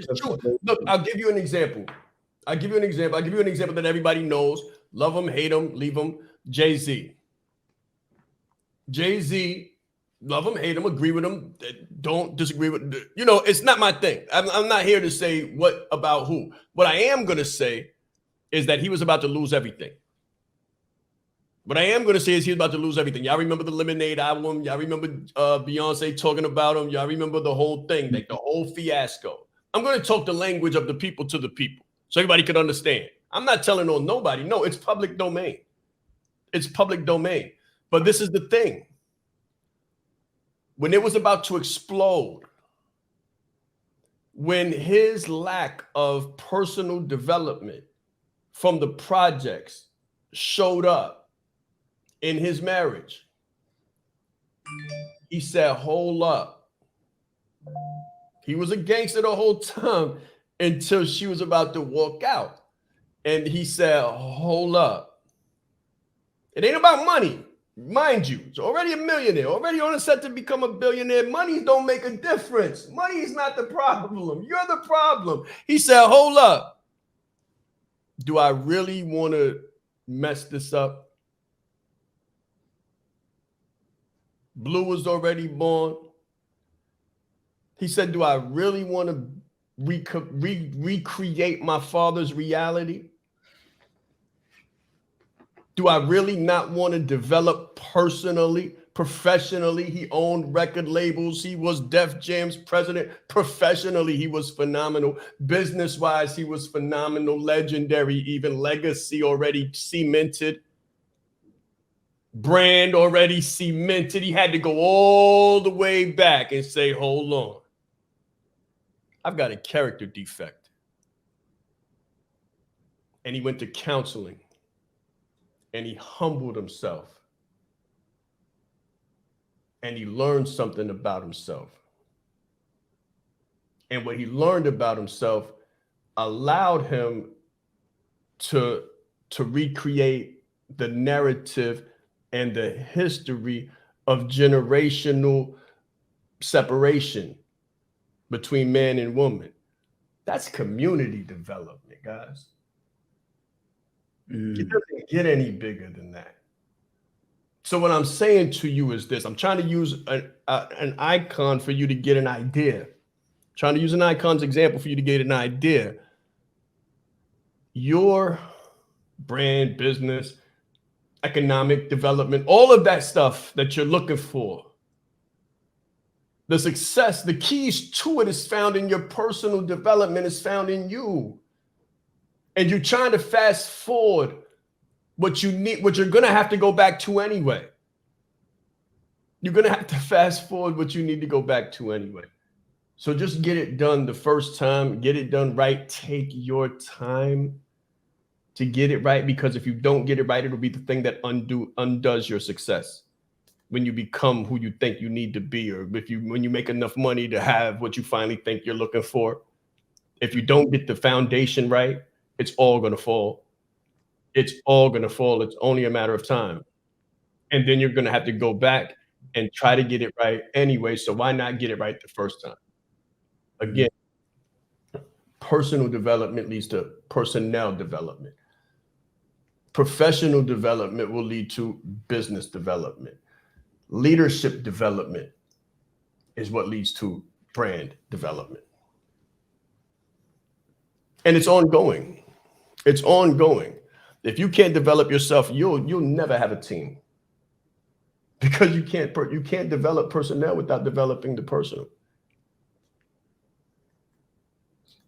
It's true. Look, I'll give you an example. I'll give you an example that everybody knows. Love him, hate him, leave him. Jay-Z. Jay-Z, love him, hate him, agree with him, don't disagree with, it's not my thing. I'm not here to say what about who. What I am going to say is that he was about to lose everything. What I am going to say is he was about to lose everything. Y'all remember the Lemonade album? Y'all remember Beyonce talking about him? Y'all remember the whole thing, like the whole fiasco? I'm going to talk the language of the people to the people so everybody can understand. I'm not telling on nobody. No, it's public domain. It's public domain. But this is the thing. When it was about to explode, when his lack of personal development from the projects showed up in his marriage, he said, hold up. He was a gangster the whole time until she was about to walk out. And he said, hold up. It ain't about money. Mind you, it's already a millionaire, already on a set to become a billionaire. Money don't make a difference. Money is not the problem. You're the problem. He said, hold up. Do I really want to mess this up? Blue was already born. He said, do I really want to recreate my father's reality? Do I really not want to develop personally, professionally? He owned record labels. He was Def Jam's president. Professionally, he was phenomenal. Business-wise, he was phenomenal, legendary, even legacy already cemented. Brand already cemented. He had to go all the way back and say, hold on. I've got a character defect. And he went to counseling. And he humbled himself. And he learned something about himself. And what he learned about himself allowed him to recreate the narrative and the history of generational separation between man and woman. That's community development, guys. It doesn't get any bigger than that. So what I'm saying to you is this. I'm trying to use an icon for you to get an idea. Trying to use an icon's example for you to get an idea. Your brand, business, economic development, all of that stuff that you're looking for. The success, the keys to it is found in your personal development, is found in you. And you're trying to fast forward what you need, what you're going to have to go back to anyway. You're going to have to fast forward what you need to go back to anyway. So just get it done the first time, get it done right. Take your time to get it right, because if you don't get it right, it'll be the thing that undoes your success. When you become who you think you need to be, or when you make enough money to have what you finally think you're looking for. If you don't get the foundation right, it's all going to fall. It's all going to fall. It's only a matter of time. And then you're going to have to go back and try to get it right anyway. So why not get it right the first time? Again, personal development leads to personnel development. Professional development will lead to business development. Leadership development is what leads to brand development. And it's ongoing. It's ongoing. If you can't develop yourself, you'll never have a team, because you can't develop personnel without developing the personal.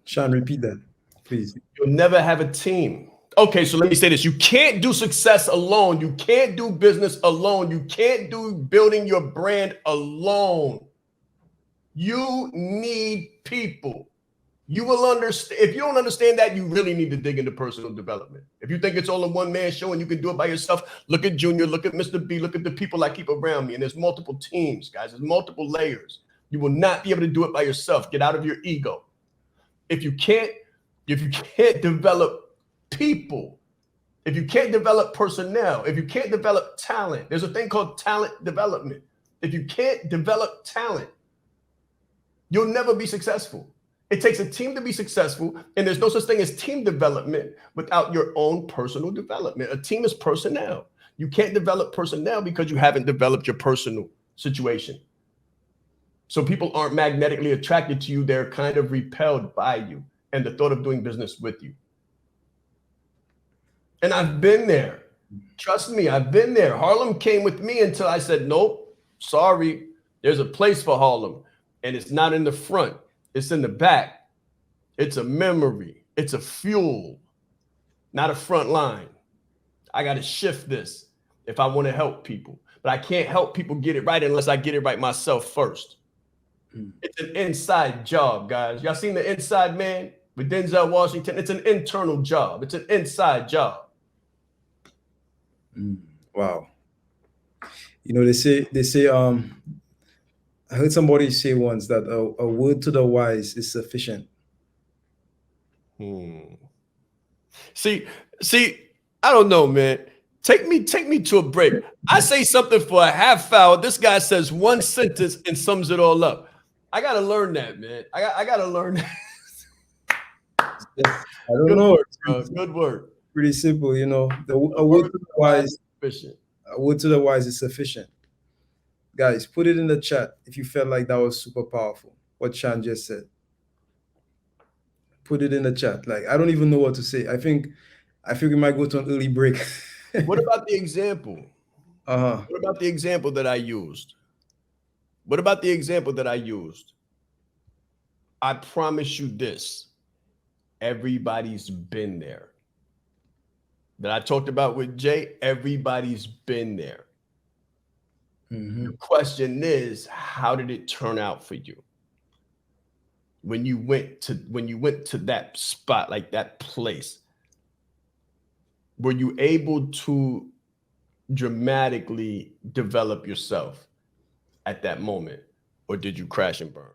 Shaan, repeat that, please. You'll never have a team. Okay, so let me say this. You can't do success alone. You can't do business alone. You can't do building your brand alone. You need people. You will understand. If you don't understand that, you really need to dig into personal development. If you think it's all a one-man show and you can do it by yourself, look at Junior, look at Mr. B, look at the people I keep around me. And there's multiple teams, guys. There's multiple layers. You will not be able to do it by yourself. Get out of your ego. If you can't develop people, if you can't develop personnel, if you can't develop talent, there's a thing called talent development. If you can't develop talent, you'll never be successful. It takes a team to be successful, and there's no such thing as team development without your own personal development. A team is personnel. You can't develop personnel because you haven't developed your personal situation. So people aren't magnetically attracted to you. They're kind of repelled by you and the thought of doing business with you. And I've been there. Trust me, I've been there. Harlem came with me until I said, nope, sorry. There's a place for Harlem, and it's not in the front. It's in the back. It's a memory. It's a fuel, not a front line. I got to shift this if I want to help people. But I can't help people get it right unless I get it right myself first. It's an inside job, guys. Y'all seen The Inside Man with Denzel Washington? It's an internal job. It's an inside job. Wow. You know, they say, I heard somebody say once that a word to the wise is sufficient. See, I don't know, man. Take me to a break. I say something for a half hour. This guy says one sentence and sums it all up. I gotta learn that, man. I gotta learn that. I don't know. Work, bro. Good work. Pretty simple, you know. A word to the wise, sufficient. A word to the wise is sufficient. Guys, put it in the chat if you felt like that was super powerful, what Shaan just said. Put it in the chat. Like, I don't even know what to say. I think we might go to an early break. What about the example? Uh-huh. What about the example that I used? What about the example that I used? I promise you this. Everybody's been there. That I talked about with Jay, everybody's been there. The question is, how did it turn out for you? When you went to that spot, like that place, were you able to dramatically develop yourself at that moment, or did you crash and burn?